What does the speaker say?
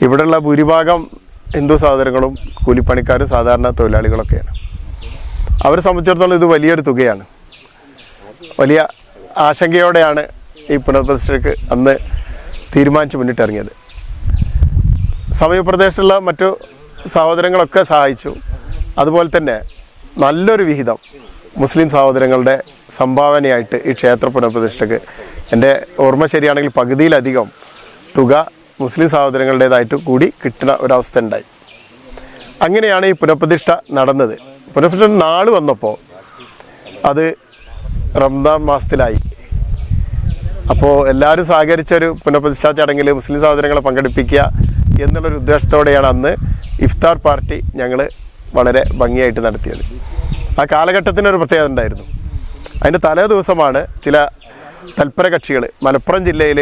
ഇവിടെയുള്ള ഭൂരിഭാഗം ഹിന്ദു സഹോദരങ്ങളും കൂലിപ്പണിക്കാരും സാധാരണ തൊഴിലാളികളൊക്കെയാണ്. അവരെ സംബന്ധിച്ചിടത്തോളം ഇത് വലിയൊരു തുകയാണ്. വലിയ ആശങ്കയോടെയാണ് ഈ പുനഃപ്രതിഷ്ഠയ്ക്ക് അന്ന് തീരുമാനിച്ച് മുന്നിട്ടിറങ്ങിയത്. സമീപപ്രദേശത്തുള്ള മറ്റു സഹോദരങ്ങളൊക്കെ സഹായിച്ചു. അതുപോലെ തന്നെ നല്ലൊരു വിഹിതം മുസ്ലിം സഹോദരങ്ങളുടെ സംഭാവനയായിട്ട് ഈ ക്ഷേത്ര പുനഃപ്രതിഷ്ഠയ്ക്ക്, എൻ്റെ ഓർമ്മ ശരിയാണെങ്കിൽ പകുതിയിലധികം തുക മുസ്ലിം സഹോദരങ്ങളുടേതായിട്ട് കൂടി കിട്ടുന്ന ഒരവസ്ഥ ഉണ്ടായി. അങ്ങനെയാണ് ഈ പുനഃപ്രതിഷ്ഠ നടന്നത്. പുനഃപ്രതിഷ്ഠ നാൾ വന്നപ്പോൾ അത് റംദാൻ മാസത്തിലായി. അപ്പോൾ എല്ലാവരും സഹകരിച്ചൊരു പുനഃപ്രതിഷ്ഠാ ചടങ്ങിൽ മുസ്ലിം സഹോദരങ്ങളെ പങ്കെടുപ്പിക്കുക എന്നുള്ളൊരു ഉദ്ദേശത്തോടെയാണ് അന്ന് ഇഫ്താർ പാർട്ടി ഞങ്ങൾ വളരെ ഭംഗിയായിട്ട് നടത്തിയത്. ആ കാലഘട്ടത്തിനൊരു പ്രത്യേകത ഉണ്ടായിരുന്നു. അതിൻ്റെ തലേ ദിവസമാണ് ചില തൽപര കക്ഷികൾ മലപ്പുറം ജില്ലയിൽ